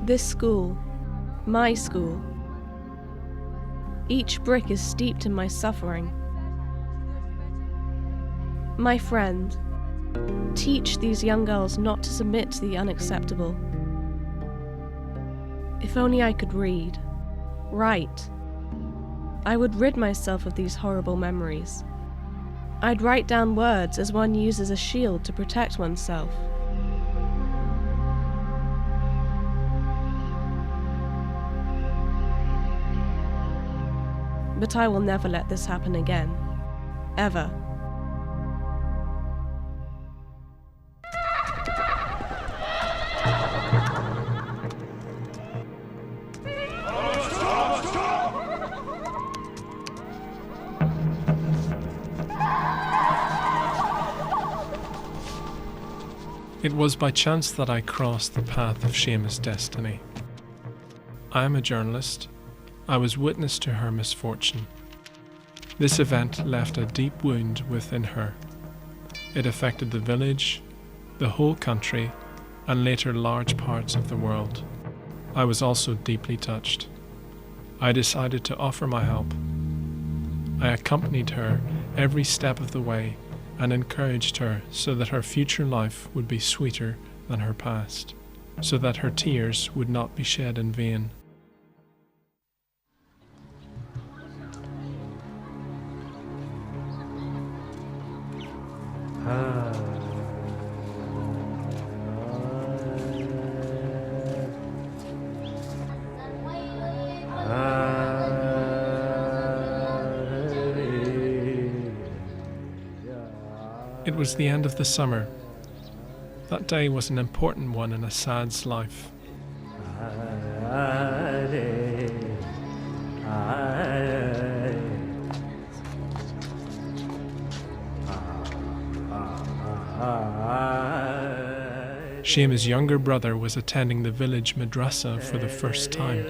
This school, my school. Each brick is steeped in my suffering. My friend, teach these young girls not to submit to the unacceptable. If only I could read, write, I would rid myself of these horrible memories. I'd write down words as one uses a shield to protect oneself. But I will never let this happen again. Ever. It was by chance that I crossed the path of Seamus' destiny. I am a journalist. I was witness to her misfortune. This event left a deep wound within her. It affected the village, the whole country, and later large parts of the world. I was also deeply touched. I decided to offer my help. I accompanied her every step of the way and encouraged her so that her future life would be sweeter than her past, so that her tears would not be shed in vain. It was the end of the summer. That day was an important one in Assad's life. Seamus' younger brother was attending the village madrasa for the first time.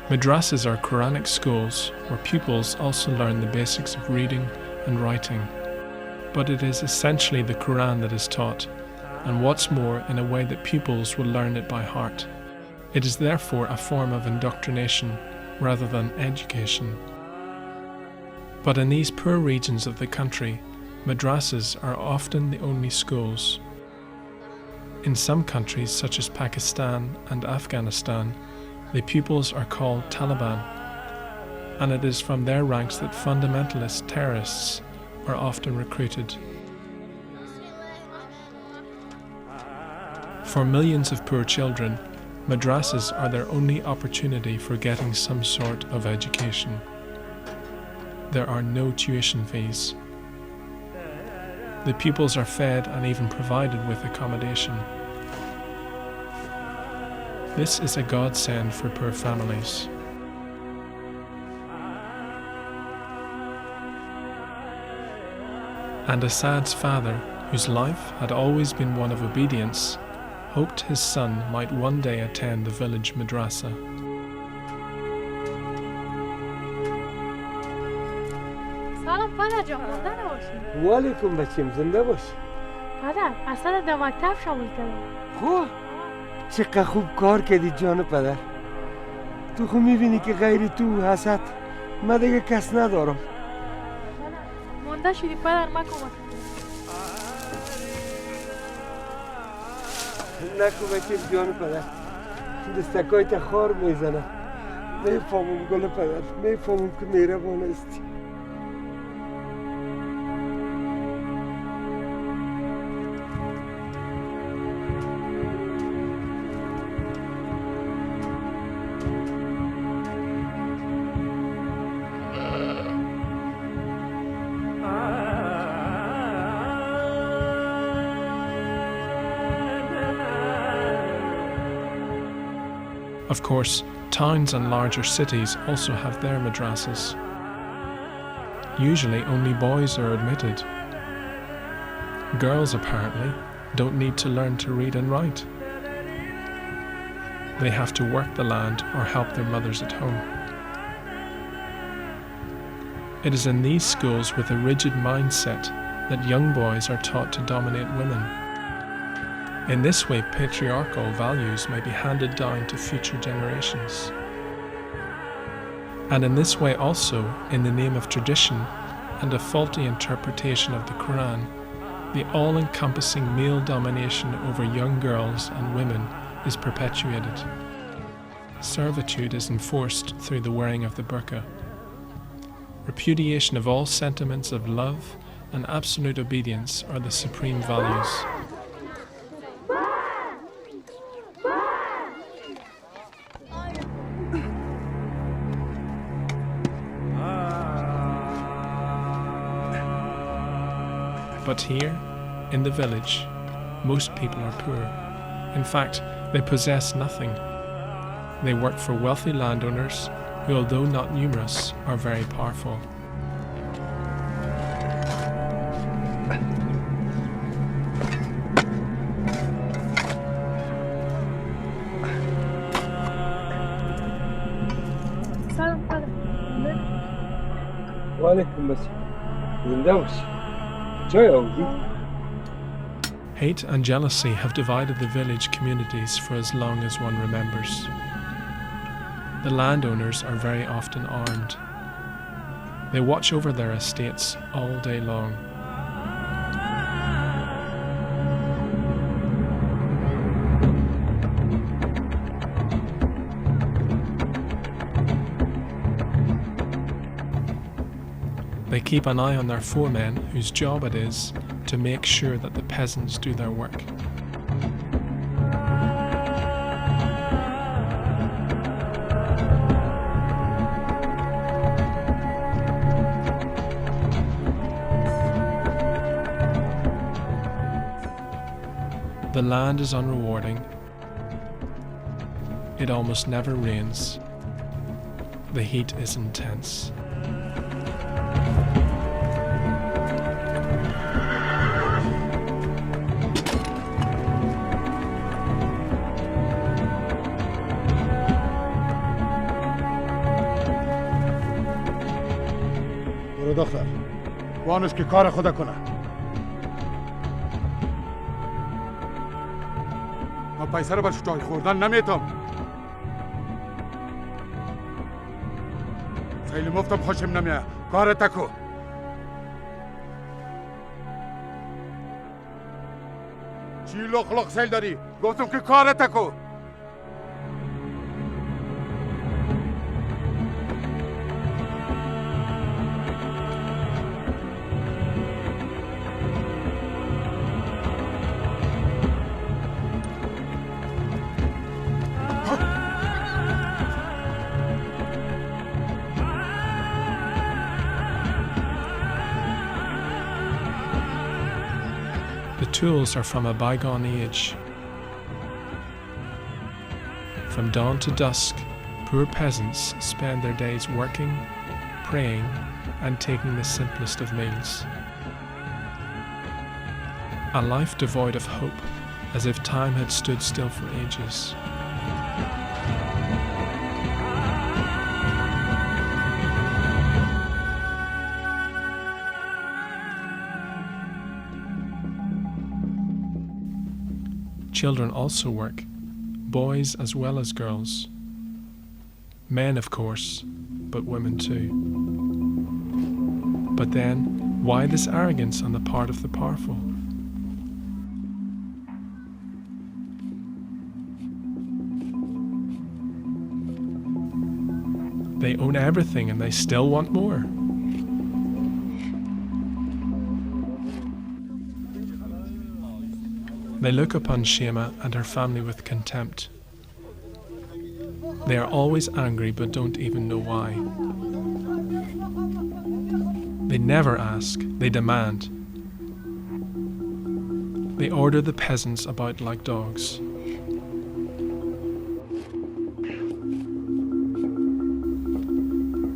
Madrasas are Quranic schools where pupils also learn the basics of reading and writing. But it is essentially the Quran that is taught, and what's more, in a way that pupils will learn it by heart. It is therefore a form of indoctrination rather than education. But in these poor regions of the country, madrasas are often the only schools. In some countries, such as Pakistan and Afghanistan, the pupils are called Taliban, and it is from their ranks that fundamentalist terrorists are often recruited. For millions of poor children, madrasas are their only opportunity for getting some sort of education. There are no tuition fees. The pupils are fed and even provided with accommodation. This is a godsend for poor families. And Assad's father, whose life had always been one of obedience, hoped his son might one day attend the village madrasa. سلام پدر جان، مانده نباشی. وعلیکم بچیم، زنده باش. پدر اصلا در مکتب شامل کردم. خوب چقدر خوب کار کردی جان پدر. تو خود میبینی که غیر تو حسد من دیگه کس ندارم. مانده شدی پدر، من کمک نکو بچیم جان پدر، دستکای تا خار میزنه. میفهمم گل پدر، میفهمم که مهربان هستی. Of course, towns and larger cities also have their madrasas. Usually only boys are admitted. Girls, apparently, don't need to learn to read and write. They have to work the land or help their mothers at home. It is in these schools with a rigid mindset that young boys are taught to dominate women. In this way, patriarchal values may be handed down to future generations. And in this way also, in the name of tradition and a faulty interpretation of the Quran, the all-encompassing male domination over young girls and women is perpetuated. Servitude is enforced through the wearing of the burqa. Repudiation of all sentiments of love and absolute obedience are the supreme values. But here, in the village, most people are poor. In fact, they possess nothing. They work for wealthy landowners who, although not numerous, are very powerful. سلام پدر. وعلیکم بچه، زنده باشی. جای آوردی؟ Hate and jealousy have divided the village communities for as long as one remembers. The landowners are very often armed. They watch over their estates all day long. They keep an eye on their foremen, whose job it is to make sure that the peasants do their work. The land is unrewarding. It almost never rains. The heat is intense. برو دختر، وانش که کار خدا کنه. من پیسه رو برش جای خوردن نمیتم. خیلی مفتم خوشم نمیه. کار تکو. چی لخ سیل داری؟ گفتم که کار تکو. The tools are from a bygone age. From dawn to dusk, poor peasants spend their days working, praying, and taking the simplest of meals. A life devoid of hope, as if time had stood still for ages. Children also work, boys as well as girls. Men, of course, but women too. But then, why this arrogance on the part of the powerful? They own everything and they still want more. They look upon Shema and her family with contempt. They are always angry but don't even know why. They never ask, they demand. They order the peasants about like dogs.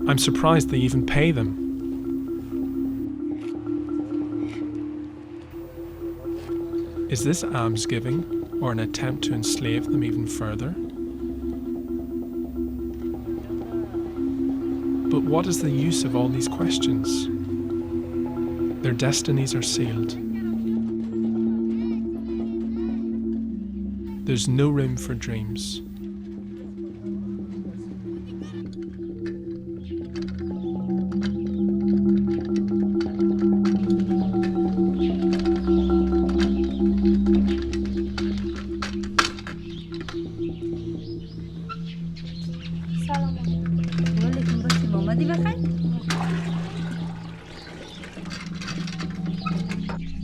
I'm surprised they even pay them. Is this almsgiving or an attempt to enslave them even further? But what is the use of all these questions? Their destinies are sealed. There's no room for dreams.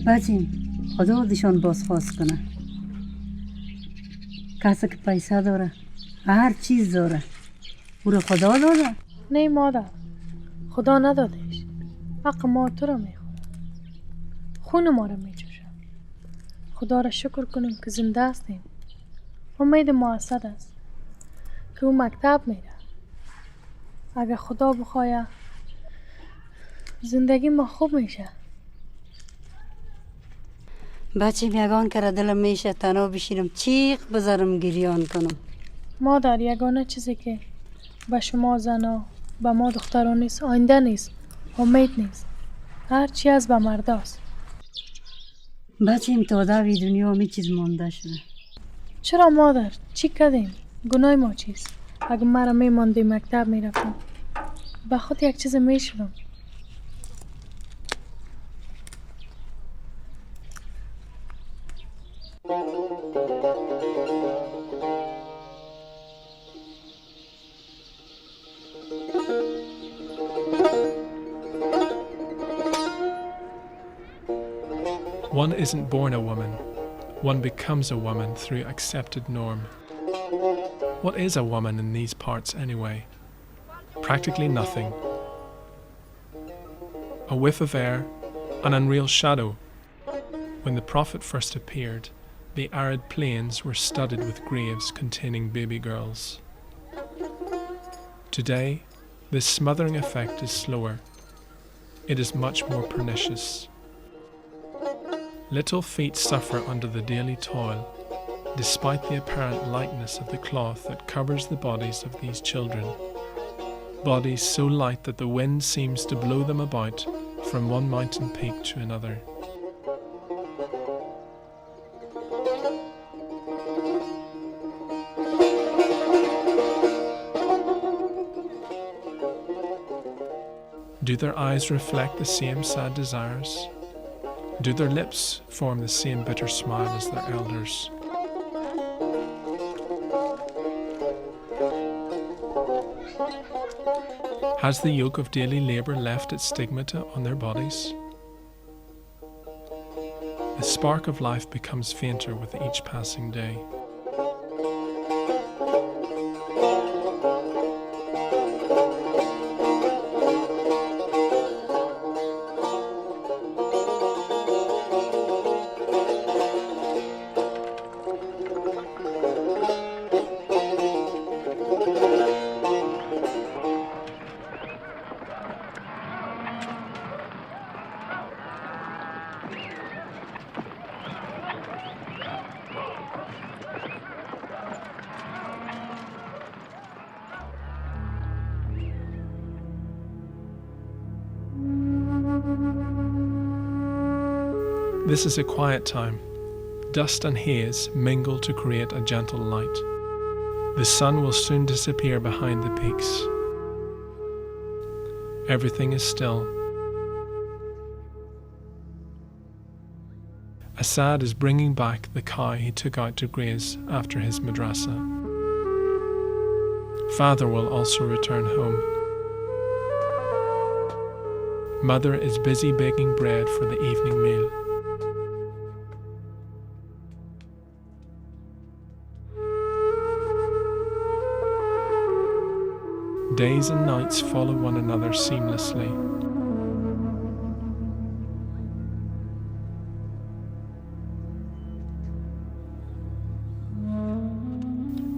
بچیم خدا دشان بازخواست کنه. کسی که پیسه داره هر چیز داره او رو خدا داده. نه مادر، خدا ندادش. حق ما تو رو میخوره، خون ما رو میجوشه. خدا را شکر کنیم که زنده هستیم. امید ما اسد است که او مکتب میره. اگه خدا بخواه زندگی ما خوب میشه. بچیم یگان که دلم میشه تنها بشینم چیق بذارم گریان کنم. مادر، یگانه چیزی که به شما زنا به ما دختران نیست آینده نیست، امید نیست. هر چی از به مرداست. بچیم تا دوی دنیا می چیز مانده شده. چرا مادر؟ چی کردیم؟ گناه ما چیست؟ اگه مرا میماندی مکتب میرفتم به خود یک چیز میشدم. One isn't born a woman, one becomes a woman through accepted norm. What is a woman in these parts anyway? Practically nothing. A whiff of air, an unreal shadow. When the Prophet first appeared, the arid plains were studded with graves containing baby girls. Today, this smothering effect is slower. It is much more pernicious. Little feet suffer under the daily toil, despite the apparent lightness of the cloth that covers the bodies of these children. Bodies so light that the wind seems to blow them about from one mountain peak to another. Do their eyes reflect the same sad desires? Do their lips form the same bitter smile as their elders? Has the yoke of daily labour left its stigmata on their bodies? The spark of life becomes fainter with each passing day. This is a quiet time, Dust and haze mingle to create a gentle light. The sun will soon disappear behind the peaks. Everything is still. Assad is bringing back the cow he took out to graze after his madrasa. Father will also return home. Mother is busy baking bread for the evening meal. Days and nights follow one another seamlessly.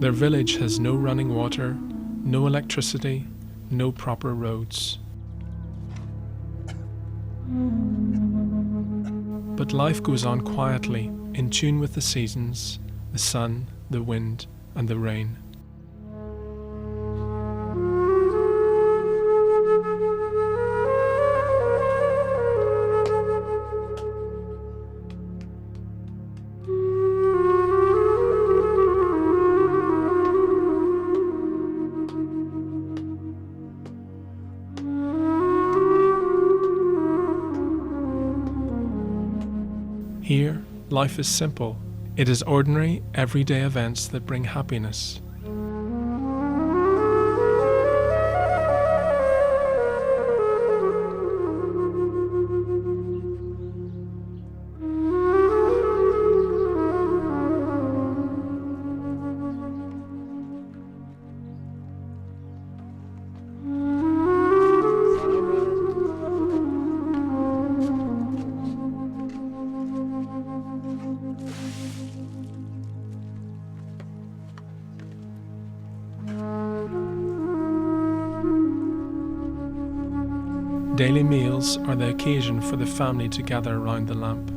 Their village has no running water, no electricity, no proper roads. But life goes on quietly, in tune with the seasons, the sun, the wind, and the rain. Here, life is simple. It is ordinary, everyday events that bring happiness. Daily meals are the occasion for the family to gather around the lamp.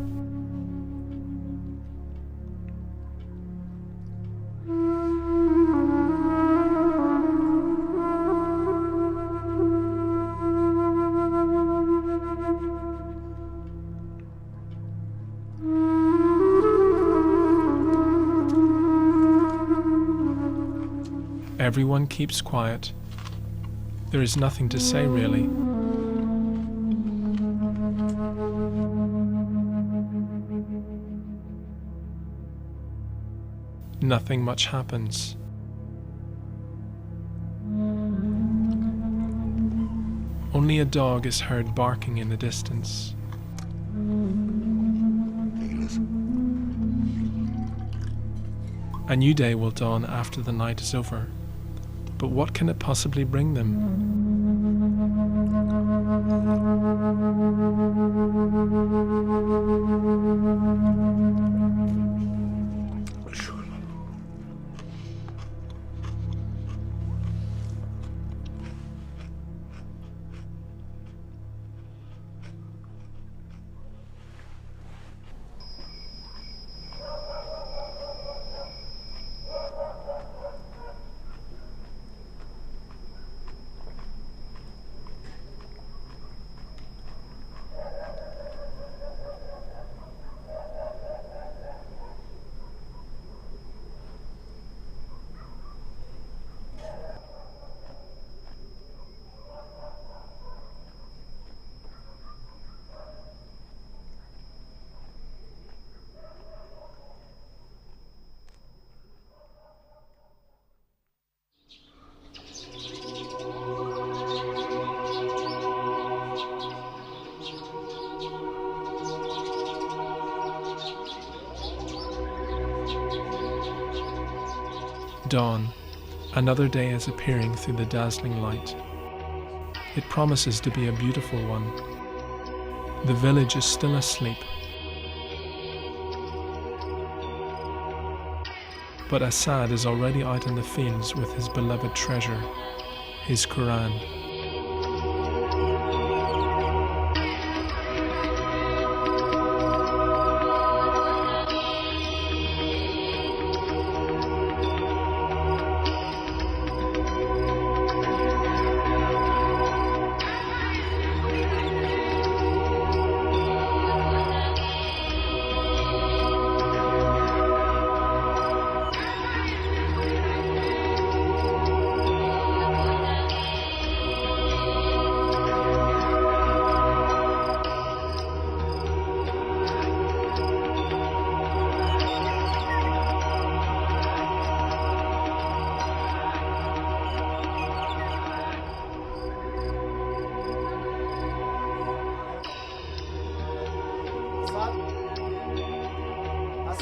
Everyone keeps quiet. There is nothing to say, really. Nothing much happens. Only a dog is heard barking in the distance. A new day will dawn after the night is over. But what can it possibly bring them? Dawn. Another day is appearing through the dazzling light. It promises to be a beautiful one. The village is still asleep. But Assad is already out in the fields with his beloved treasure, his Quran.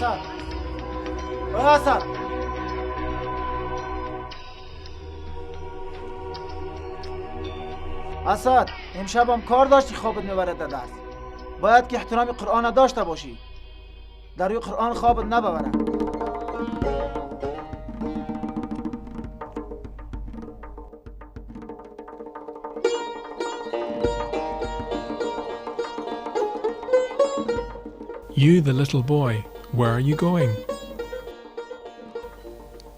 اسد اسد اسد امشب هم کار داشتی خوابت میبرد در درس. باید که احترام قرآن داشته باشی. در روی قرآن خوابت نببره. You, the little boy, where are you going?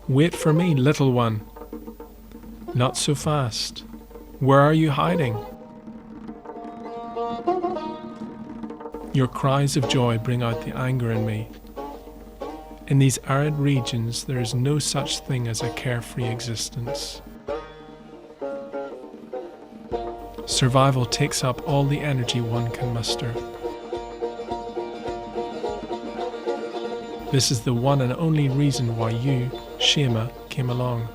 Wait for me, little one. Not so fast. Where are you hiding? Your cries of joy bring out the anger in me. In these arid regions, there is no such thing as a carefree existence. Survival takes up all the energy one can muster. This is the one and only reason why you, Shema, came along.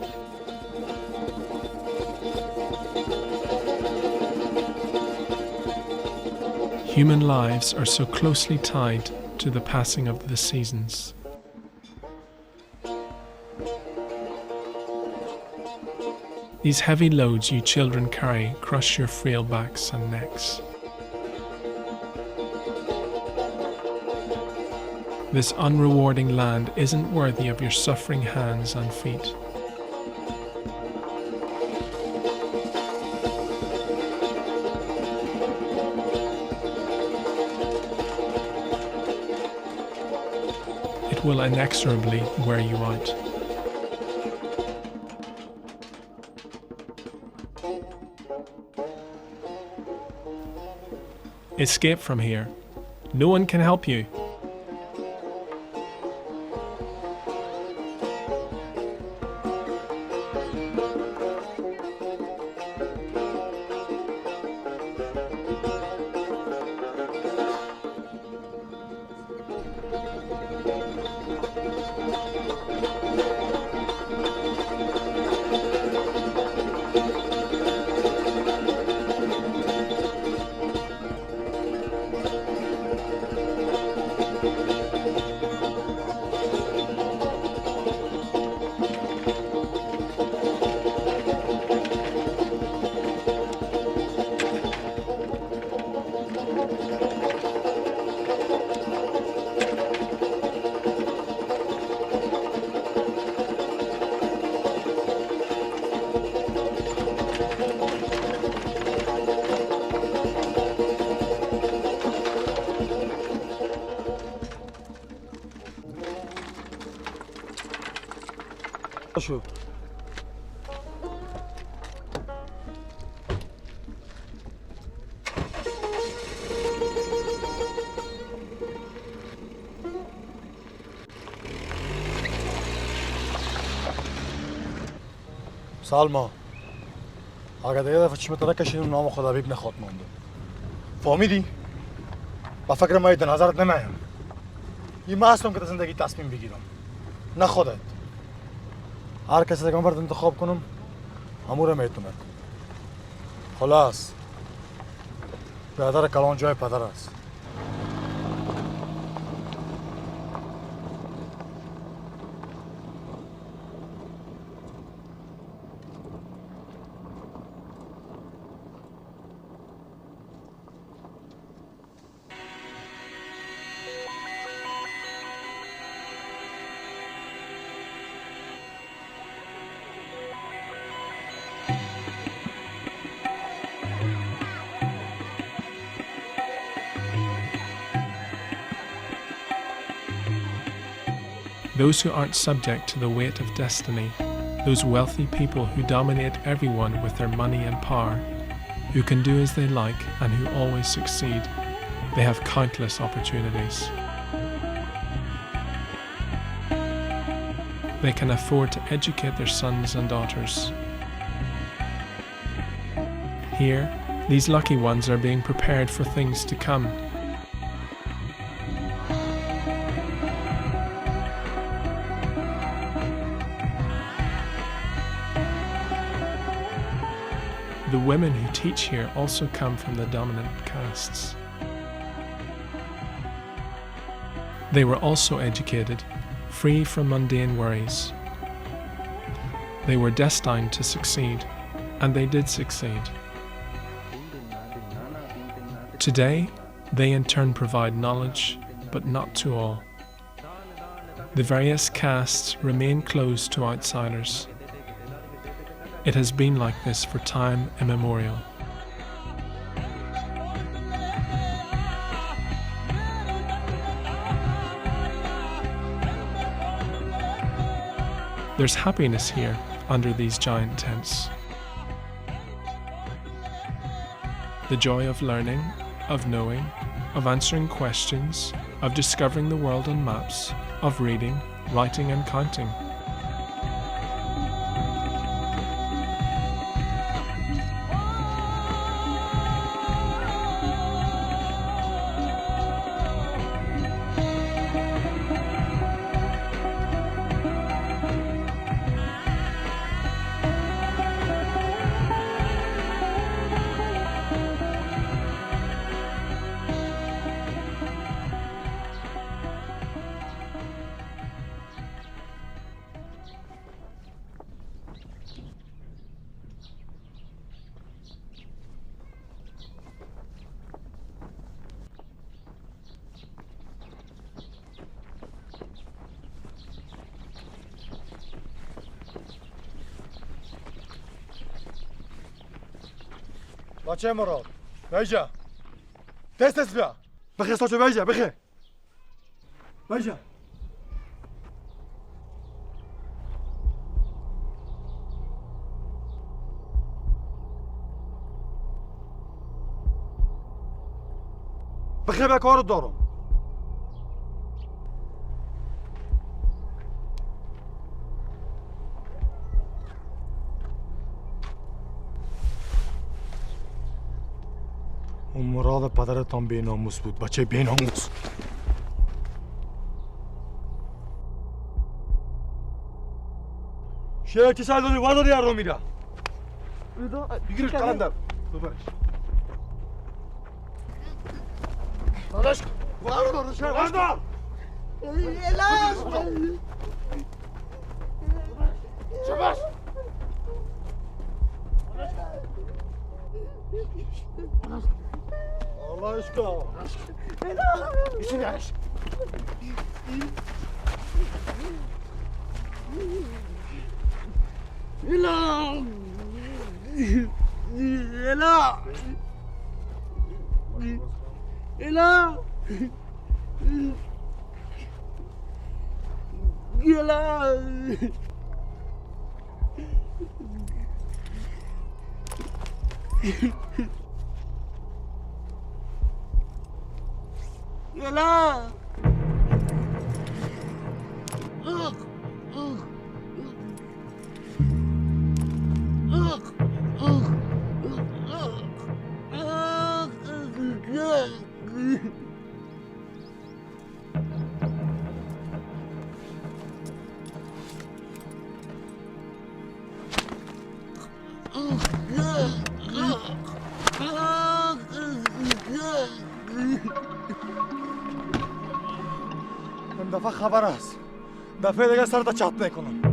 Human lives are so closely tied to the passing of the seasons. These heavy loads you children carry crush your frail backs and necks. This unrewarding land isn't worthy of your suffering hands and feet. It will inexorably wear you out. Escape from here. No one can help you. شو سالما اگر دیگه دفعه چشمت را کشیدم نام خدا بیب نخواد مانده فهمیدی؟ با فکر ما در نظرت نمیم این ما هستم که در زندگی تصمیم بگیرم نه خودت هر کسی دیگه من برد انتخاب کنم همون میتونه خلاص پدر کلان جای پدر است Those who aren't subject to the weight of destiny, those wealthy people who dominate everyone with their money and power, who can do as they like and who always succeed, they have countless opportunities. They can afford to educate their sons and daughters. Here, these lucky ones are being prepared for things to come. The women who teach here also come from the dominant castes. They were also educated, free from mundane worries. They were destined to succeed, and they did succeed. Today, they in turn provide knowledge, but not to all. The various castes remain closed to outsiders. It has been like this for time immemorial. There's happiness here under these giant tents. The joy of learning, of knowing, of answering questions, of discovering the world on maps, of reading, writing and counting. بچه مراد بیجا دست بیا بخیر ساچو بیجا بخیر بیجا بخیر به کارت دارم اون مراد پدرتان بی‌ناموس بود بچه بی‌ناموس شیعه چه سال داری واداری رو میره بگیرش قلندر ببرش داداش واردار شیعه واردار شباش Allah aşkına. İçine aç. Ela. Ela. Ela. Ela. Ela! این دفعه خبر است دفعه دیگه سرت چت نکنم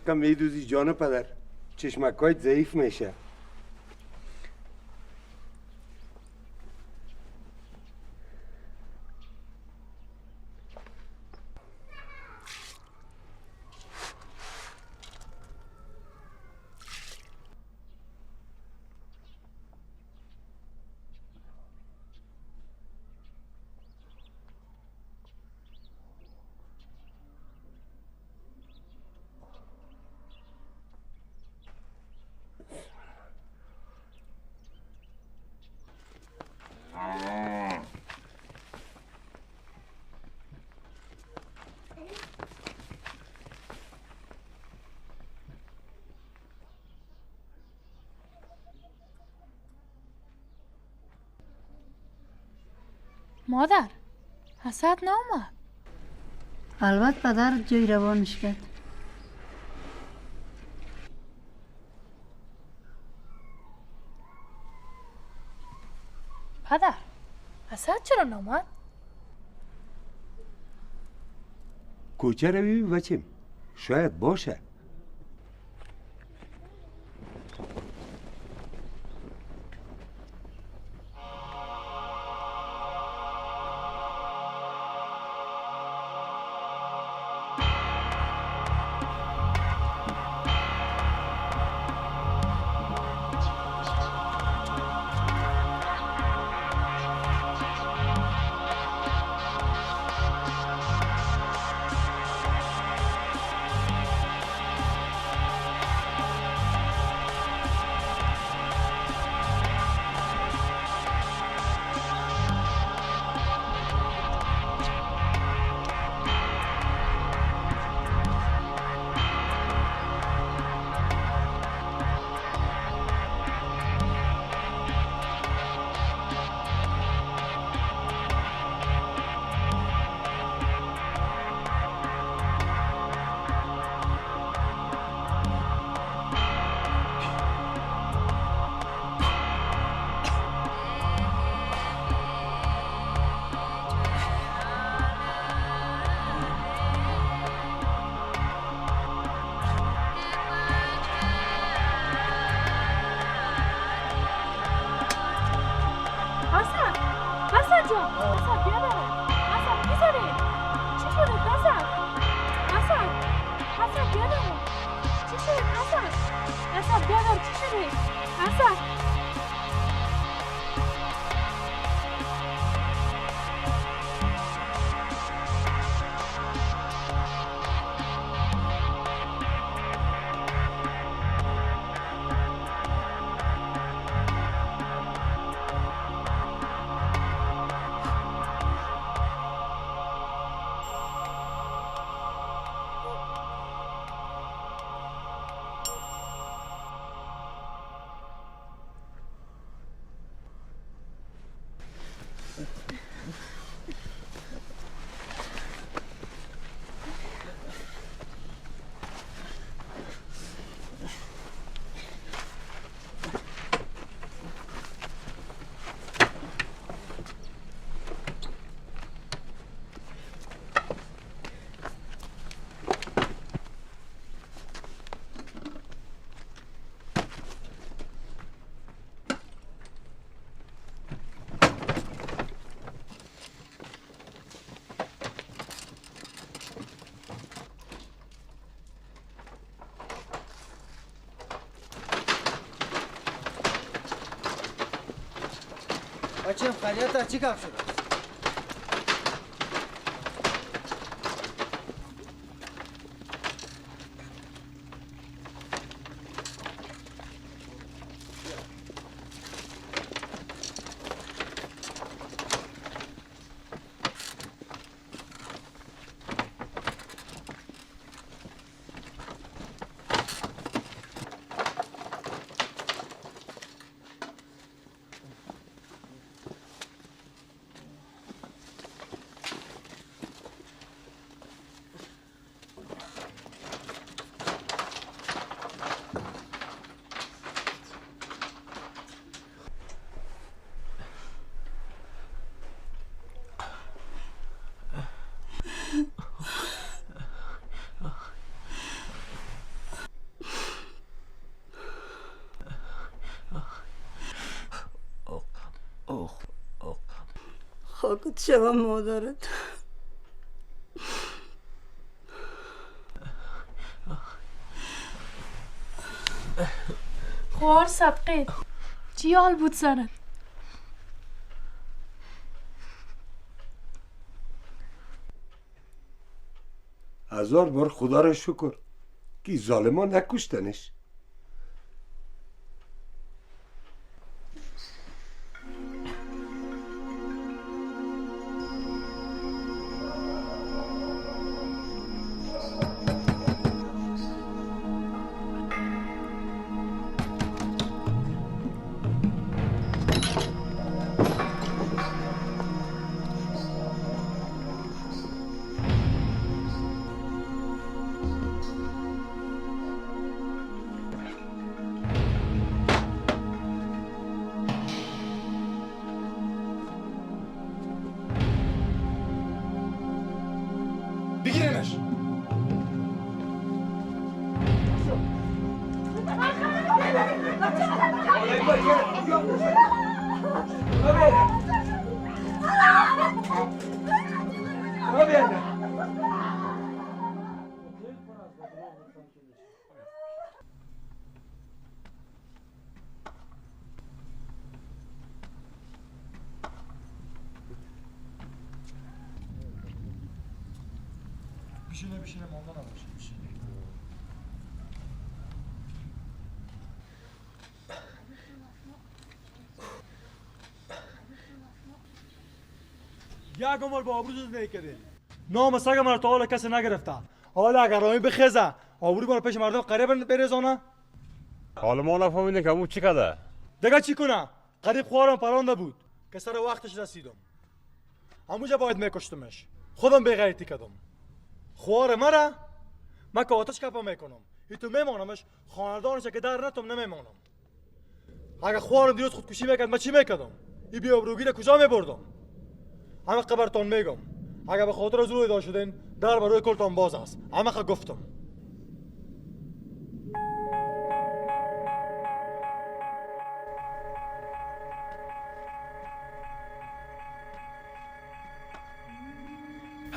چقدر میدوزی جان پدر چشمکایت ضعیف میشه مادر حسد نامد. البته پدر جای روانش کرد. پدر حسد چرا نامد؟ کوچه روی بچیم، شاید باشه. بچه خیلیت چی کار شده؟ خاکت شوم مادرت. خوار صدقه چی حال بود سرت؟ هزار بار خدا را شکر که ظالمان نکشتنش. بشینه مامان نباشه. یک عمر با آبرو زندگی کردی. نام سگ من تا حالا کسی نگرفته. حالا اگر رامی بخیزه آبرو من پیش مردم قریب بریزانه. حالا ما نفهمیدیم که چی کرده. دیگه چی کنه؟ قریب خوارم پرانده بود که سر وقتش رسیدم. همونجا باید میکشتمش. خودم بی‌غیرتی کردم. خوار مرا من که آتش کپا میکنم. تو میمانمش خاندانش که در نتم نمیمانم. اگه خوارم دیروز خودکشی میکرد من چی میکردم؟ این بی آبروگی کجا میبردم؟ همه خبرتان میگم. اگه به خاطر از روی داشت شدین در بروی کلتان باز است. همه خود گفتم.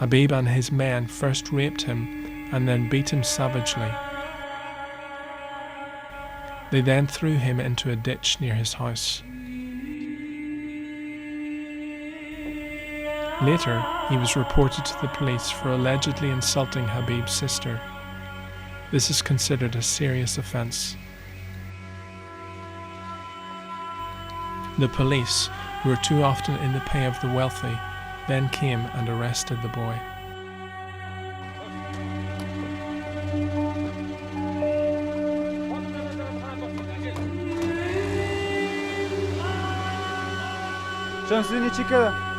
Habib and his men first raped him and then beat him savagely. They then threw him into a ditch near his house. Later, he was reported to the police for allegedly insulting Habib's sister. This is considered a serious offence. The police, who are too often in the pay of the wealthy, then came and arrested the boy. شمسینی چی کرده؟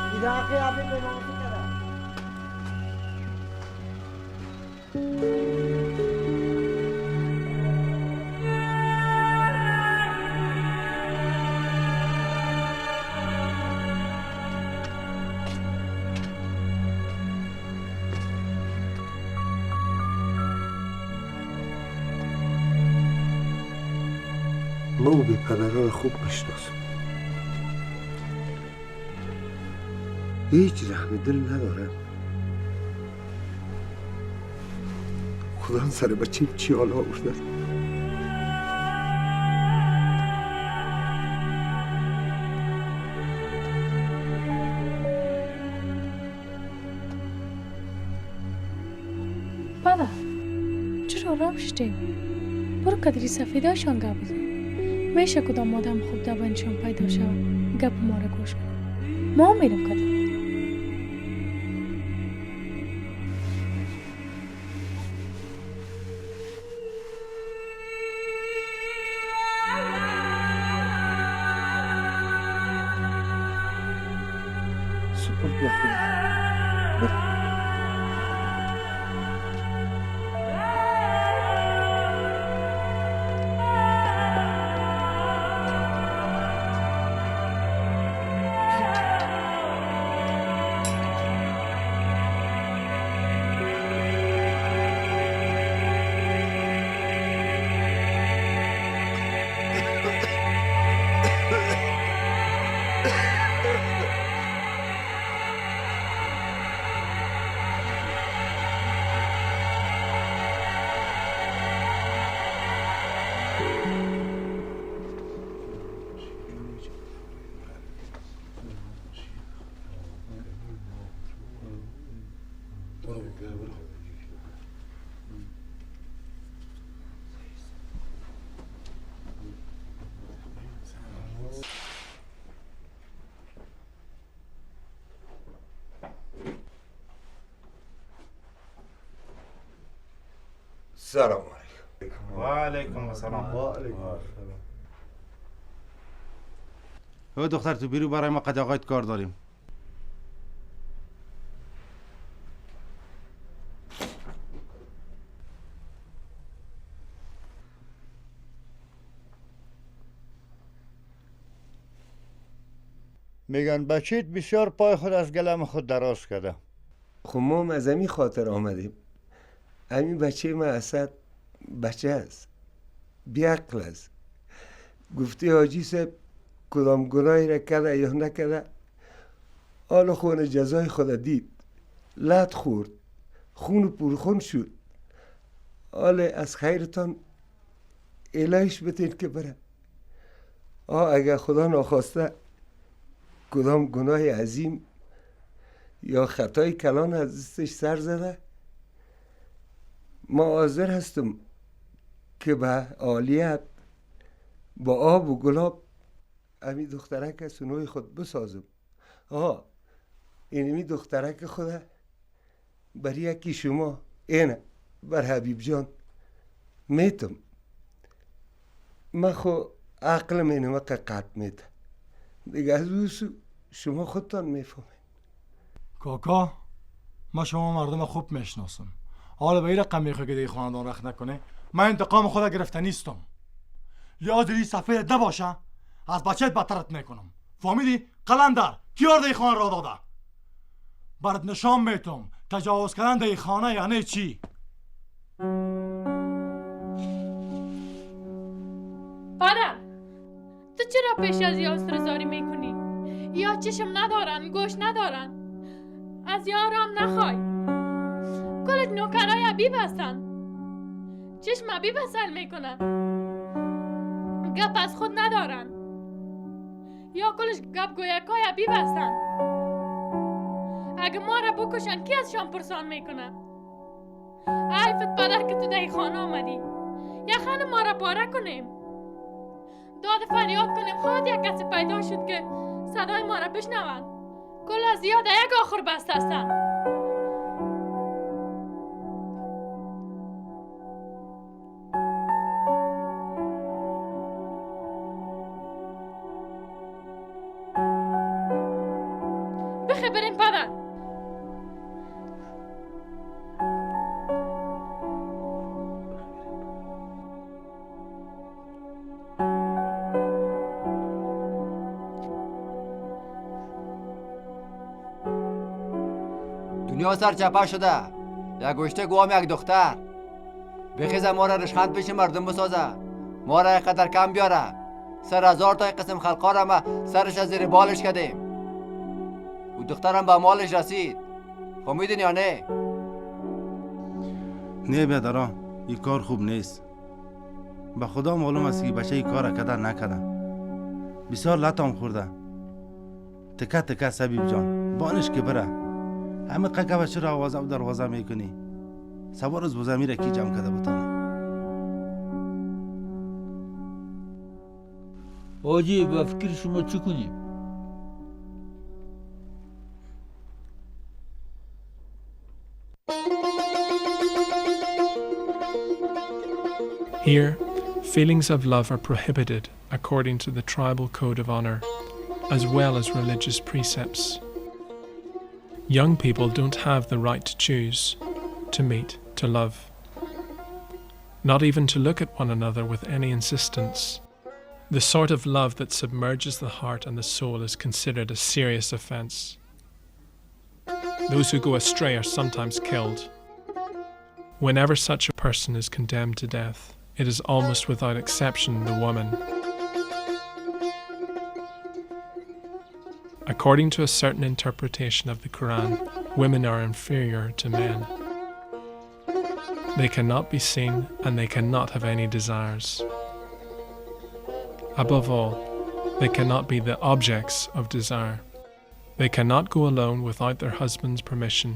ما او به پدرها خوب میشناسم. هیچ رحم دل ندارم. خدا سر بچه چی حال آورده. پدر چرا آرام شدیم؟ برو قدری سفیدهاشان گپ بزن. میشه کدام آدم خوب دبنشان پیدا شود گپ ما را گوش کنه. ما میرم کدام. سپرد بخون. سلام علیکم. و علیکم السلام. او دختر تو بیرو برای ما قد آقایت کار داریم. میگن بچیت بسیار پای خود از گلم خود دراز کرده. خب ما هم از همین خاطر آمدیم. همین بچه من اسد بچه است، بیعقل است. گفته حاجی صاحب کدام گناهی را کرده یا نکرده، حالا خون جزای خود دید، لط خورد، خون پرخون شد. حالا از خیرتان الهیش بتین که بره. اگر خدا ناخواسته کدام گناه عظیم یا خطای کلان از دستش سر زده، ما حاضر هستم که به عالیت با آب و گلاب امی دخترک سنوی خود بسازم. اینمی دخترک خود بر یکی شما اینه بر حبیب جان میتم. من خو عقل مینمه که قطع میده دیگه، از اوسو شما خودتان میفهمین. کاکا ما شما مردم خوب میشناسم، حالا به این رقم میخواه که دیگه خاندان رخ نکنه. من انتقام خدا گرفته نیستم، لحاظ این صفحه نباشه از بچهت بدترت میکنم. فهمیدی؟ قلندر کیار دی خانه را داده؟ برات نشان میتم تجاوز کردن دی خانه یعنی چی. پدر تو چرا پیش از یا استرزاری میکنی؟ یا چشم ندارن، گوش ندارن، از یارم نخوای. کلت نوکرای بی بستن، چشم بی بسل میکنن، گپ از خود ندارن، یا کلش گپ گویکای بی بستن. اگه ما را بکشن کی ازشان پرسان میکنن؟ عیفت پدر که تو دی خانه آمدی، یا خانه ما را پاره کنیم، داد فریاد کنیم، خود یک کسی پیدا شد که صدای ما را بشنون. کل از یاد یک آخر بست هستن. بخبریم پدر. دنیا سر چپه شده، یک گوشته گوام یک دختر. بخیزه ما را رشخند پیش مردم بسازه، ما را یک قدر کم بیاره. 1000 تا قسم خلقا را ما سرش از زیر بالش کردیم. او دخترم به مالش رسید، فهمیدین یا نه؟ نه بیادران، این کار خوب نیست. به خدا معلوم است که بچه این کار کده نکده. بسیار لطم خورده. تکه تکه سبیب جان بانش که بره. همه قکه بچه را آوازه و دروازه میکنی. سوار از بزمی را کی جمع کده بتانه. آجی به فکر شما چی کنیم؟ Here, feelings of love are prohibited according to the tribal code of honor, as well as religious precepts. Young people don't have the right to choose, to meet, to love. Not even to look at one another with any insistence. The sort of love that submerges the heart and the soul is considered a serious offense. Those who go astray are sometimes killed. Whenever such a person is condemned to death, it is almost without exception the woman. According to a certain interpretation of the Quran, women are inferior to men. They cannot be seen and they cannot have any desires. Above all, they cannot be the objects of desire. They cannot go alone without their husband's permission.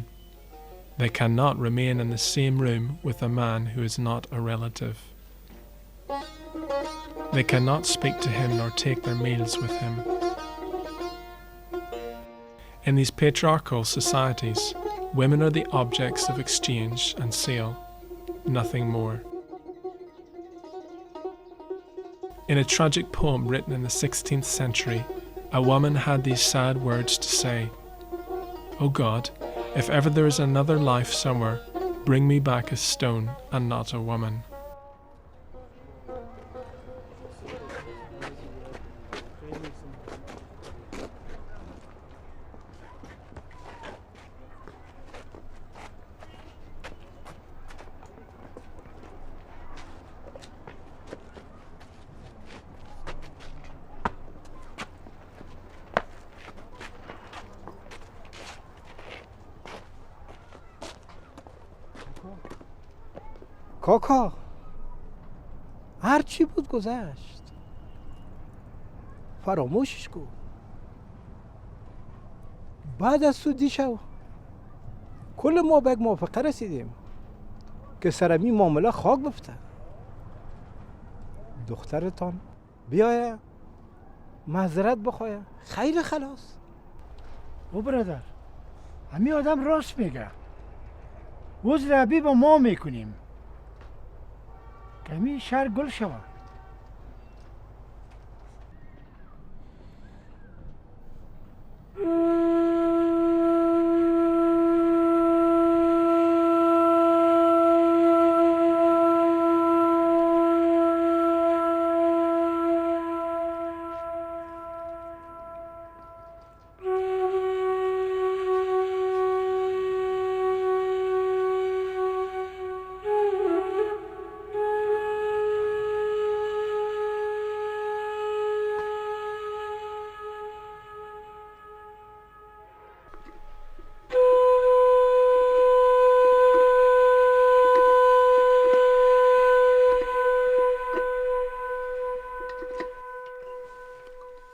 They cannot remain in the same room with a man who is not a relative. They cannot speak to him nor take their meals with him. In these patriarchal societies, women are the objects of exchange and sale, nothing more. In a tragic poem written in the 16th century, a woman had these sad words to say, "O God, if ever there is another life somewhere, bring me back a stone and not a woman." کاکا هر چی بود گذشت، فراموشش کن. بعد از تو دیشب کل ما به یک موافقه رسیدیم که سرمی معامله خاک بفته. دخترتان بیایه معذرت بخواه، خیر خلاص. او برادر، همین آدم راست میگه. عذر ابی با ما میکنیم که همین شهر گل شود.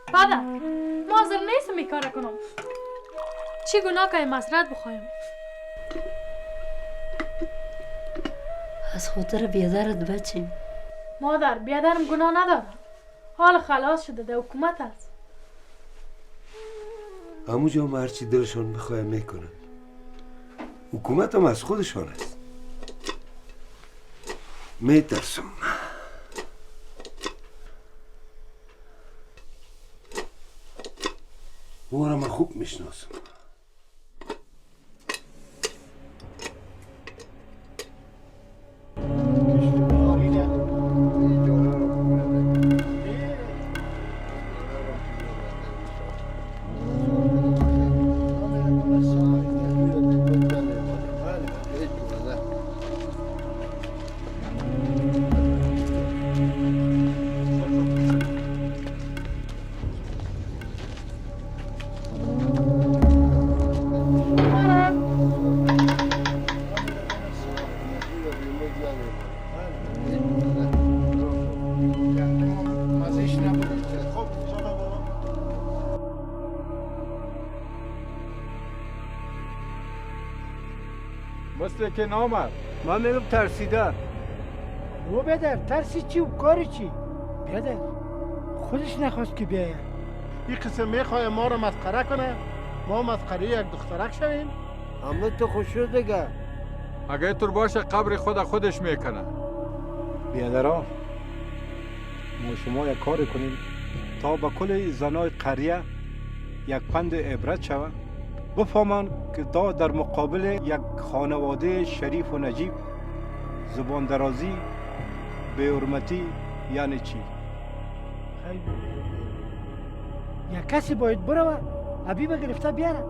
پدر، ما حاضر نیستم این کار کنم. چی گناه که معذرت بخوایم؟ از خاطر بیادرت بچیم. مادر، بیادرم گناه نداره. حال خلاص شده ده حکومت است. همو جا هرچی دلشان بخواه میکنن. حکومت هم از خودشان است. میترسم. او را من خوب میشناسم. مثل که نامد. من میگم ترسیده. او بیادر، ترسی چی و کاری چی؟ بیادر خودش نخواست که بیاید. این قسم میخواه ما رو مسخره کنه، ما مسخره یک دخترک شویم. اما تو خوش شد دیگه. اگه طور باشه قبر خودش میکنه. بیادرها، ما شما یک کار کنیم تا به کل زنای قریه یک پند عبرت شود، بفهمن که در مقابل یک خانواده شریف و نجیب زبان درازی، به حرمتی یعنی چی؟ یک کسی باید بره ابی به گرفته بیاره.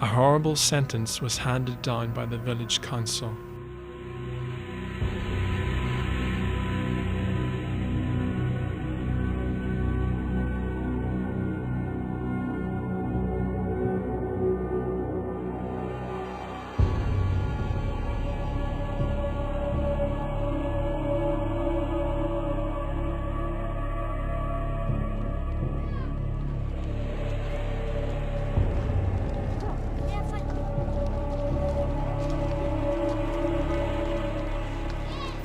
A horrible sentence was handed down by the village council.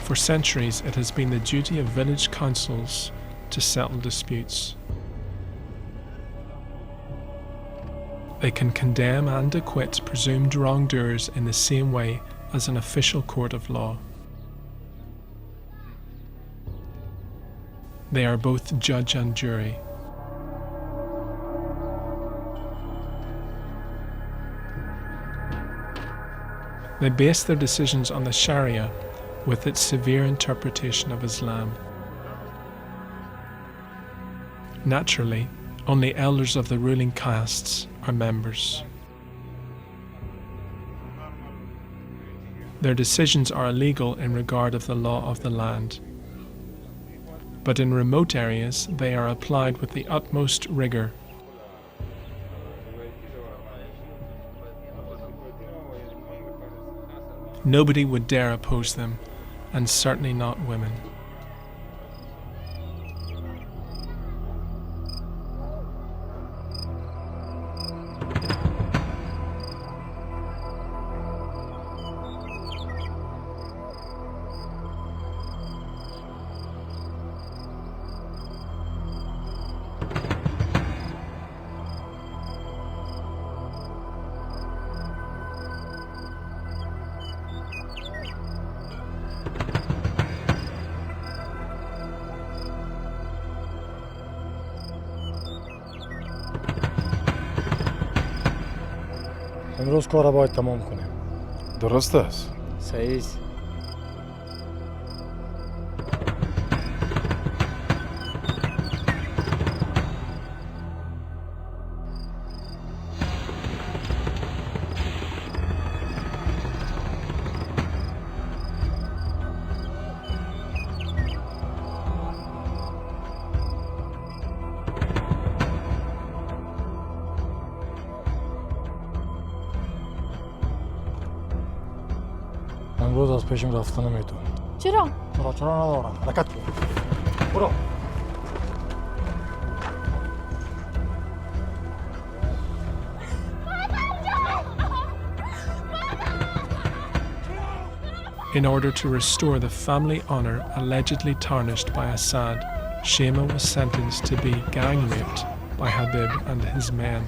For centuries, it has been the duty of village councils to settle disputes. They can condemn and acquit presumed wrongdoers in the same way as an official court of law. They are both judge and jury. They base their decisions on the Sharia, with its severe interpretation of Islam. Naturally, only elders of the ruling castes are members. Their decisions are illegal in regard of the law of the land, but in remote areas they are applied with the utmost rigor. Nobody would dare oppose them, and certainly not women. امروز کار باید تمام کنیم. درست است. صحیح است. امروز از پیشم رفتن نمیتون. چرا؟ چرا ندارم. حرکت کن. برو. In order to restore the family honor allegedly tarnished by Assad, Shema was sentenced to be gang raped by Habib and his men.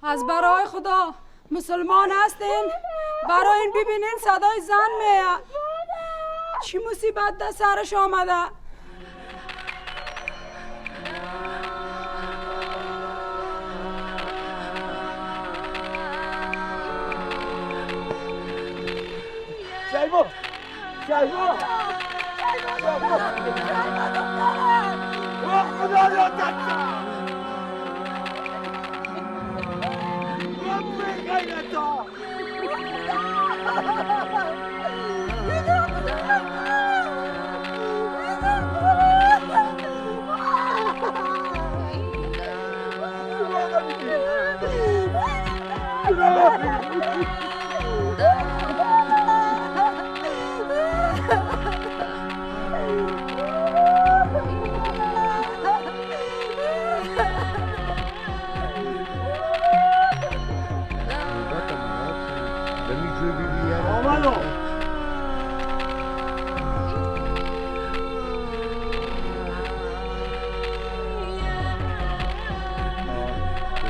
از برای خدا مسلمان هستین؟ برای این ببینین صدای زن میاد. چی مصیبت در سرش آمده؟ شایما شایما خدا را تکتا رب غیرتا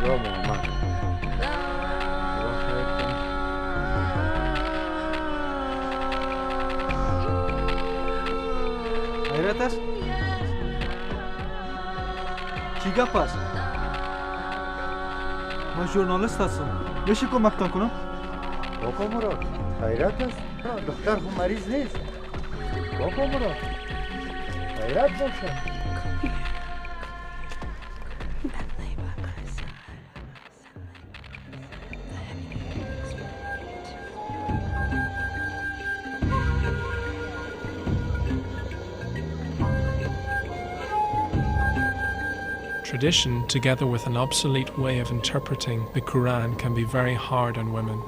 خدا محمد خدا خیر کن. خیرت است؟ چی گپ است؟ من ژورنالیست هستم. میشه کمکتان کنم؟ بابا مراد خیرت است؟ دختر خو مریض نیست. بابا مراد خیرت باشه. Tradition, together with an obsolete way of interpreting the Quran, can be very hard on women.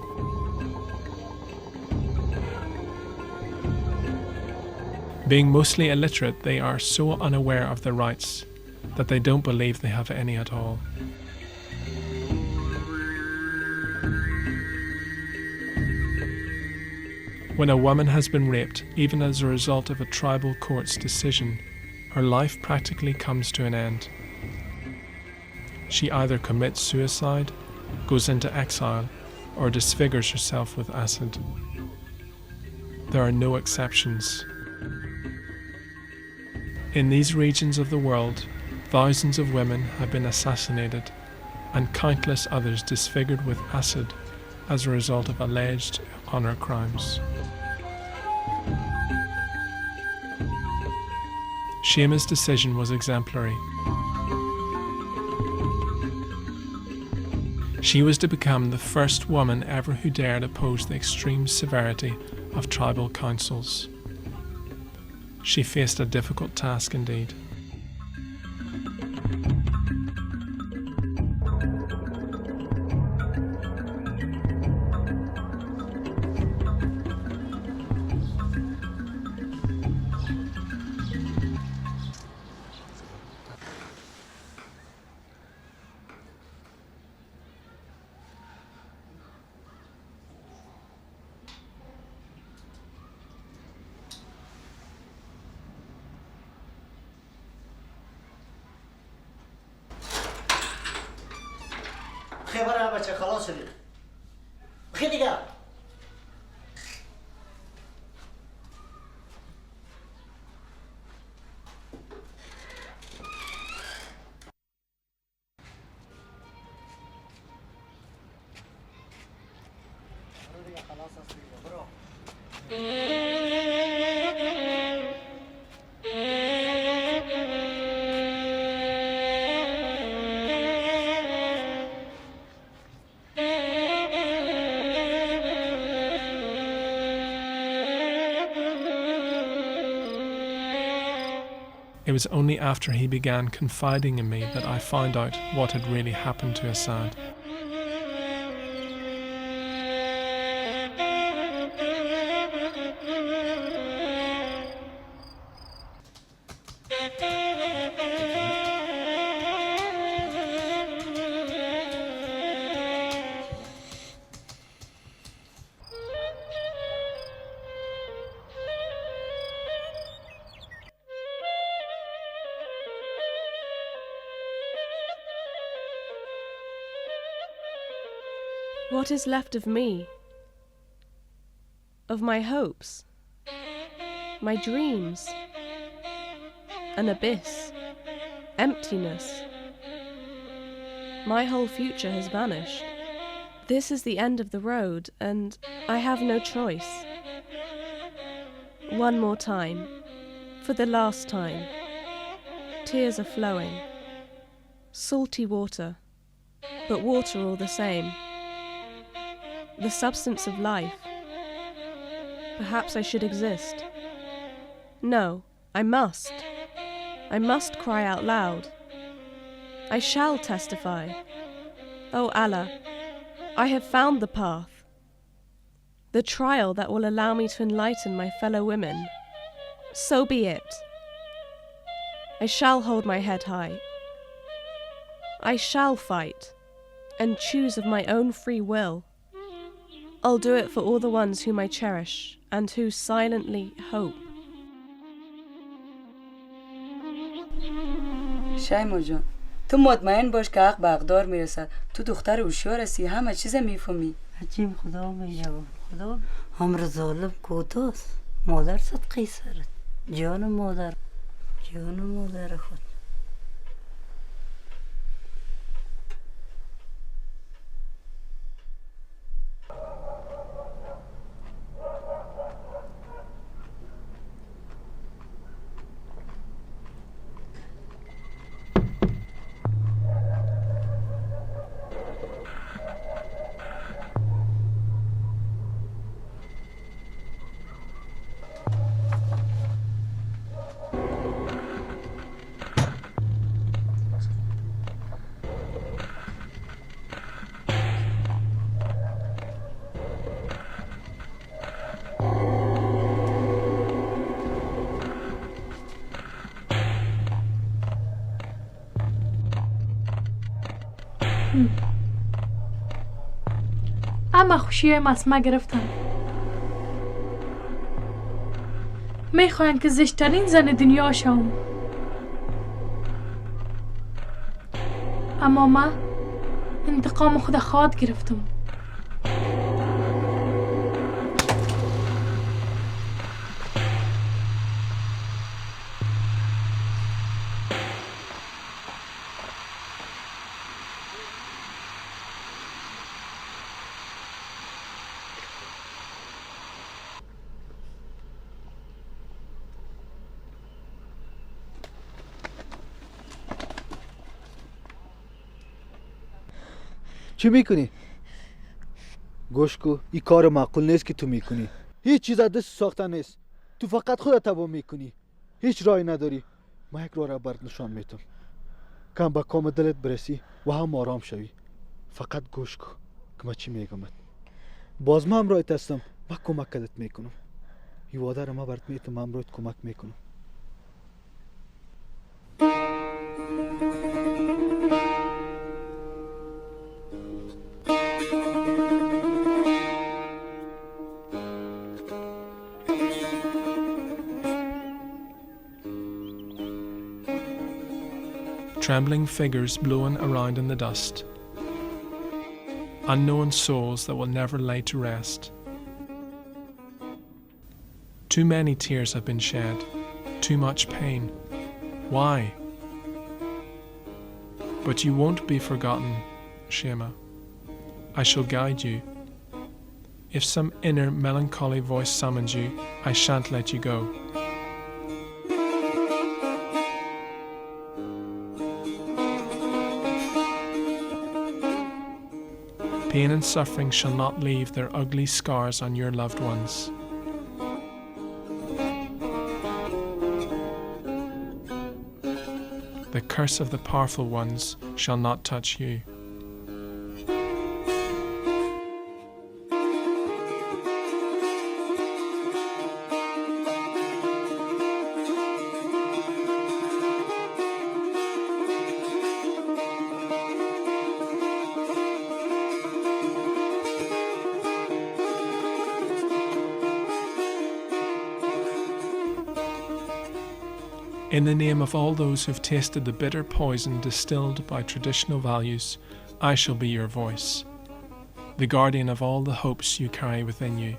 Being mostly illiterate, they are so unaware of their rights that they don't believe they have any at all. When a woman has been raped, even as a result of a tribal court's decision, her life practically comes to an end. She either commits suicide, goes into exile, or disfigures herself with acid. There are no exceptions. In these regions of the world, thousands of women have been assassinated and countless others disfigured with acid as a result of alleged honor crimes. Sheima's decision was exemplary. She was to become the first woman ever who dared oppose the extreme severity of tribal councils. She faced a difficult task indeed. خبر بچه خلاص شدی. بخی دیگه. It was only after he began confiding in me that I found out what had really happened to Assad. What is left of me? Of my hopes? My dreams? An abyss? Emptiness? My whole future has vanished. This is the end of the road, and I have no choice. One more time, for the last time. Tears are flowing. Salty water, but water all the same. The substance of life. Perhaps I should exist. No, I must. I must cry out loud. I shall testify. Oh Allah, I have found the path. The trial that will allow me to enlighten my fellow women. So be it. I shall hold my head high. I shall fight and choose of my own free will. I'll do it for all the ones whom I cherish and who silently hope. شیما جان تو مطمئن باش که حق به حقدار میرسد. تو دختر هوشیار هستی، همه چیز میفهمی. عجیب خدا میگم، خدا امر ظالم کوتاست. مادر صدقی سرت، جان مادر، جان مادر خود. اما خوشیایم از ما گرفتن. میخواین که زشترین زن دنیا شوم، اما ما انتقام خود خواد گرفتم. چی میکنی؟ گوش کو، این کار معقول نیست که تو میکنی. هیچ چیز از دست ساخته نیست. تو فقط خودت تباه میکنی. هیچ راهی نداری. ما یک راه را برات نشان میتم. کم به کام دلت برسی و هم آرام شوی. فقط گوش کو که من چی میگم. باز من همراهت هستم. من کمک کدت میکنم. این وعده را من برات میتم، من همراهت کمک میکنم. Trembling figures blowing around in the dust. Unknown souls that will never lay to rest. Too many tears have been shed. Too much pain. Why? But you won't be forgotten, Shema. I shall guide you. If some inner melancholy voice summons you, I shan't let you go. Pain and suffering shall not leave their ugly scars on your loved ones. The curse of the powerful ones shall not touch you. In the name of all those who've tasted the bitter poison distilled by traditional values, I shall be your voice, the guardian of all the hopes you carry within you.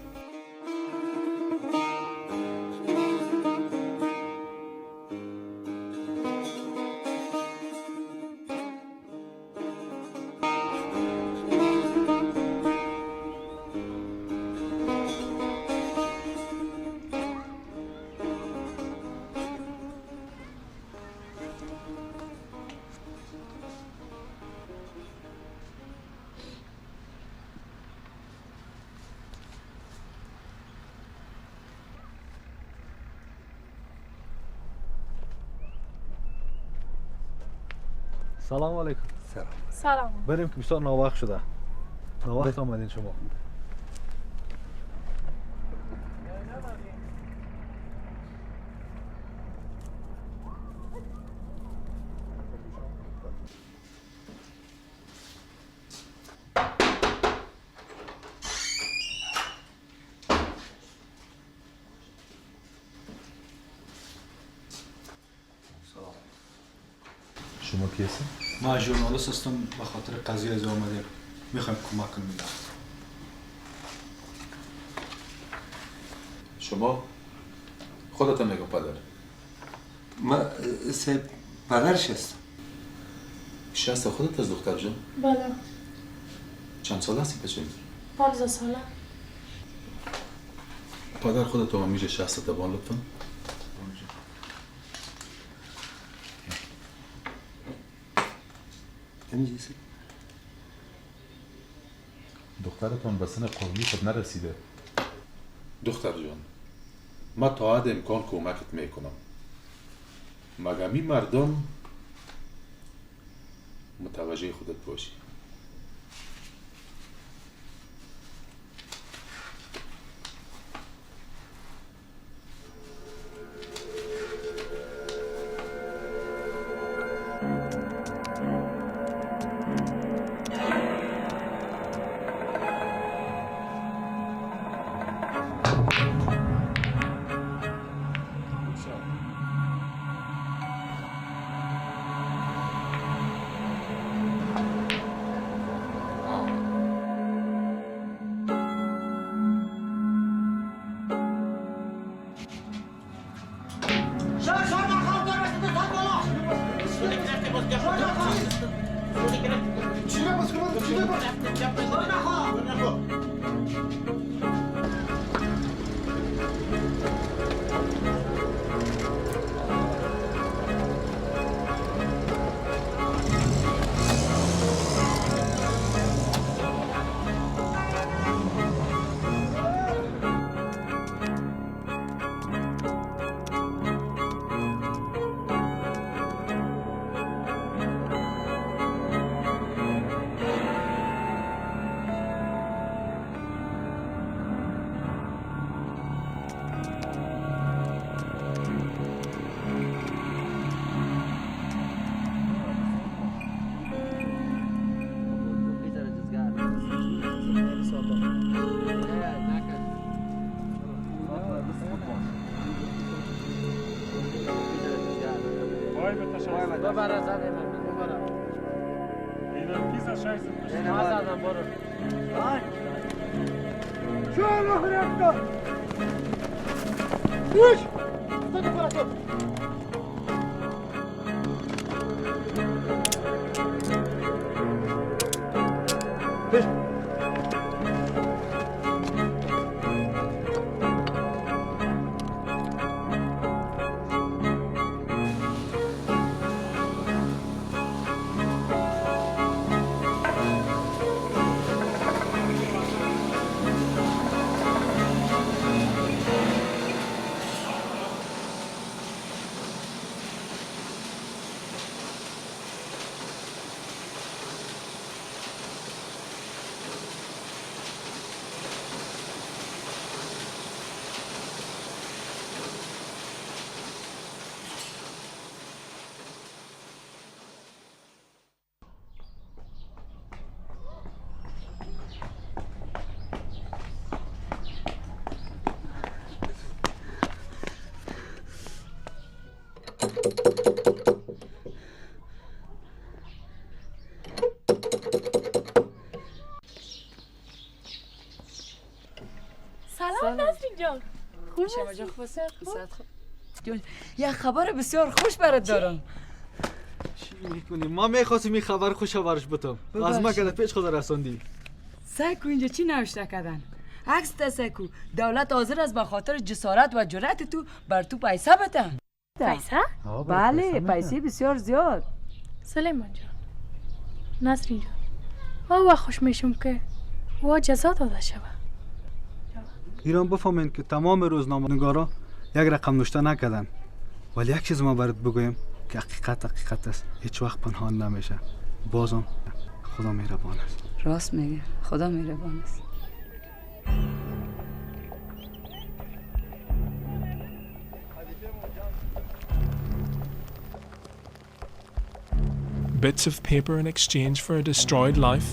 سلام علیکم. سلام. بریم که بسیار ناوقت شده. ناوقت آمدین شما. شما کی هستین؟ ما ژورنالیست هستم به خاطر قضیه از آمدیم میخوایم کمک کنیم. شما خودتون میگم پدر. ما سه پدرش هستم. پیش هست خودت از دختر جان؟ بله. چند سال هستی بچه؟ 15 ساله. پدر خودت رو میشه شخص تبان لطفا. دخترتون به سن قرمی خود نرسیده. دختر جان، ما تا حد امکان کمکت میکنم. مگمی مردم متوجه خودت باشی. سلام نسرین جان. خوب هستی؟ یک خبر بسیار خوش برات دارم. چی میکنی؟ ما میخواستیم این خبر خوش برش بتم. از ما که پیش خود رساندی. سایکو اینجا چی نوشته کردن؟ عکس تسکو دولت حاضر است به خاطر جسارت و جرأت تو بر تو پیسه بدن. پیسه؟ بله، پیسه بسیار زیاد. سلیمان جان، نسرین جان، آوا خوش میشم که وا جزا داده شود. ایران بفهمین که تمام روزنامه‌نگارا یک رقم نوشته نکردن، ولی یک چیز ما برات بگویم که حقیقت است، هیچ وقت پنهان نمیشه. بازم خدا مهربان است. راست میگه، خدا مهربان است. Bits of paper in exchange for a destroyed life.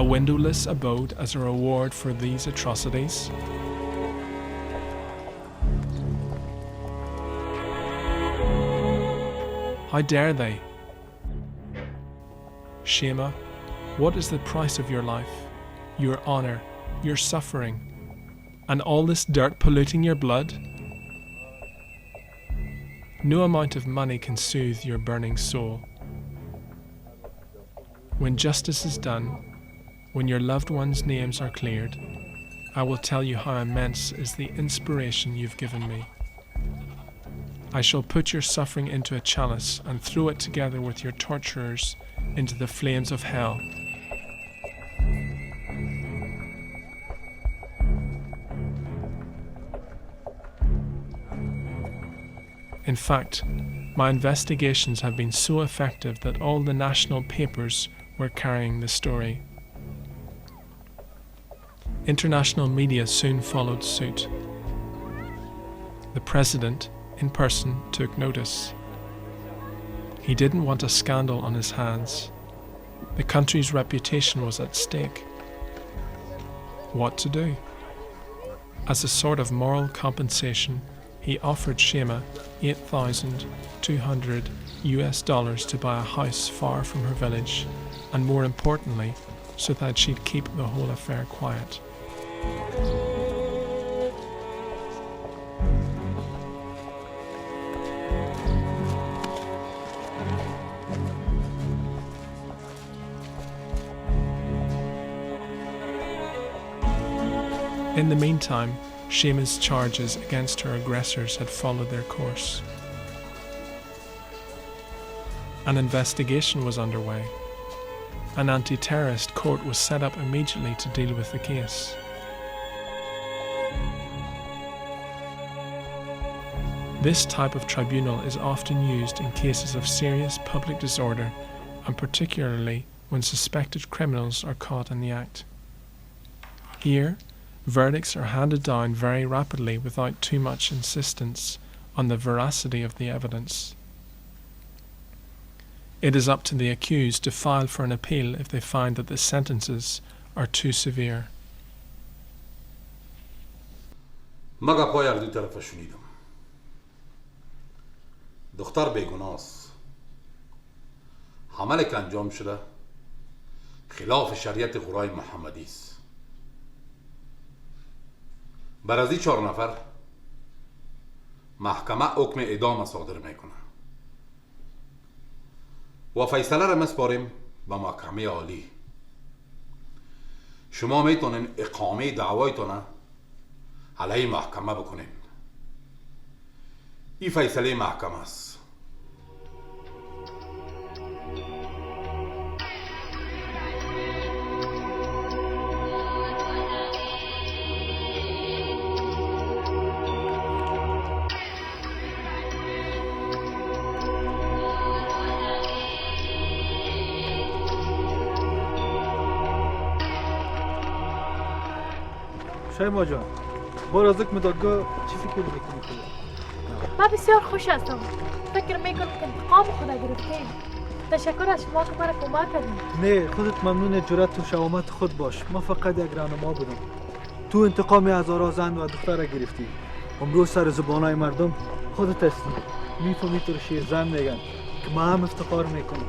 A windowless abode as a reward for these atrocities. How dare they? Shema, what is the price of your life, your honor, your suffering, and all this dirt polluting your blood? No amount of money can soothe your burning soul. When justice is done, when your loved ones' names are cleared, I will tell you how immense is the inspiration you've given me. I shall put your suffering into a chalice and throw it together with your torturers into the flames of hell. In fact, my investigations have been so effective that all the national papers were carrying the story. International media soon followed suit. The president, in person, took notice. He didn't want a scandal on his hands. The country's reputation was at stake. What to do? As a sort of moral compensation, he offered Shema $8,200 to buy a house far from her village, and more importantly, so that she'd keep the whole affair quiet. In the meantime, Shema's charges against her aggressors had followed their course. An investigation was underway. An anti-terrorist court was set up immediately to deal with the case. This type of tribunal is often used in cases of serious public disorder, and particularly when suspected criminals are caught in the act. Here, verdicts are handed down very rapidly without too much insistence on the veracity of the evidence. It is up to the accused to file for an appeal if they find that the sentences are too severe. مگا پای از دو طرف شنیدم. دختر بیگناست. حمله که انجام شده خلاف شریعت قرآن محمدی است. بر از این 4 نفر محکمه حکم اعدام صادر میکنه و فیصله را مسپاریم به محکمه عالی. شما میتونین اقامه دعوایتون علیه محکمه بکنین. این فیصله محکمه است. شیما جان، بار از یک مدادگاه چی فکر میکنی خودت؟ من بسیار خوش هستم. فکر میکنم که انتقام خود گرفتیم. تشکر از شما که مرا کمک کردید. نه، خودت ممنون جرأت و شجاعت خود باش. ما فقط یک راهنما بودم. تو انتقام هزاران زن و دختر گرفتی. امروز سر زبانای مردم خودت هستی. میفهمی تو رو شیر زن میگن که ما هم افتخار میکنیم.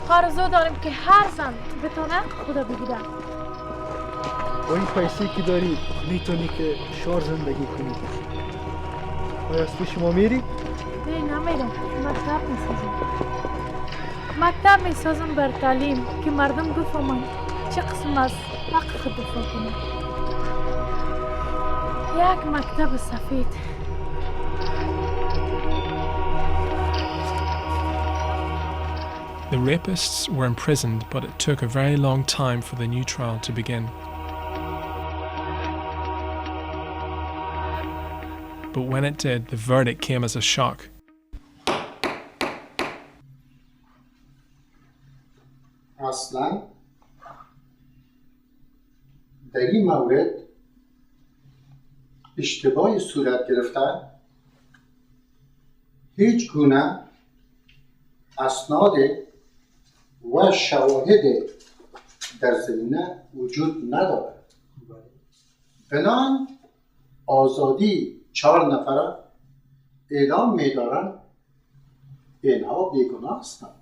آرزو داریم که هر زن بتونه خدا بگیره. با این پیسی که داری میتونی که شار زندگی کنی. آیا از تو شما میری؟ نه نمیرم. مکتب میسازم. مکتب میسازم بر تعلیم که مردم بفهمن چه قسم از حق خود دفاع کنن. یک مکتب سفید. The rapists were imprisoned, but it took a very long time for the new trial to begin. But when it did, the verdict came as a shock. اصلا در این مورد اشتباهی صورت گرفته، هیچ گونه اسناد و شواهد در زمینه وجود ندارد. بنابراین آزادی 4 نفره اعلام می‌دارند بینوا بیگناه هستند.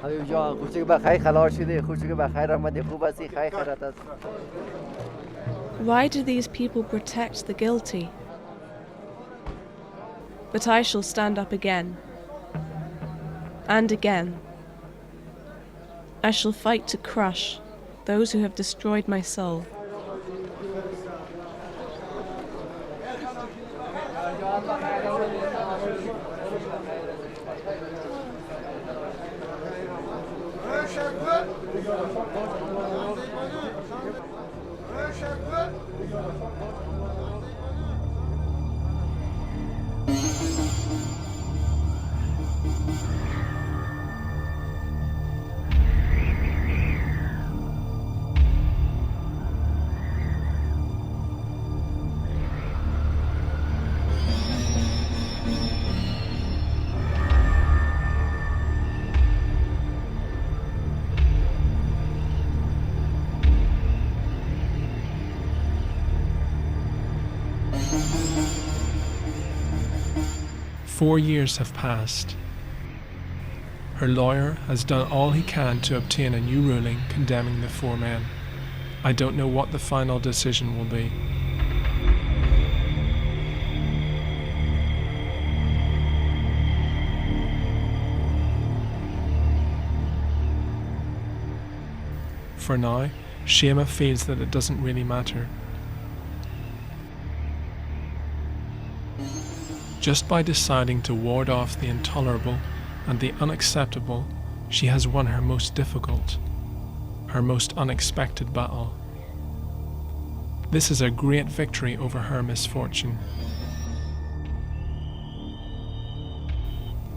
حبیب جان خوشی که بخیر خلاص شدی خوشی که بخیر آمدی خوب هستی خیر خیرت است. Why do these people protect the guilty? But I shall stand up again. And again. I shall fight to crush those who have destroyed my soul. Four years have passed. Her lawyer has done all he can to obtain a new ruling condemning the four men. I don't know what the final decision will be. For now, Shema feels that it doesn't really matter. Just by deciding to ward off the intolerable and the unacceptable, she has won her most difficult, her most unexpected battle. This is a great victory over her misfortune.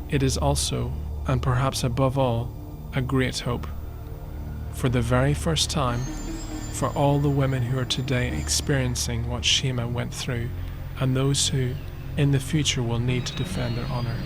It is also, and perhaps above all, a great hope. For the very first time, for all the women who are today experiencing what Shema went through, and those who, in the future, will need to defend their honour.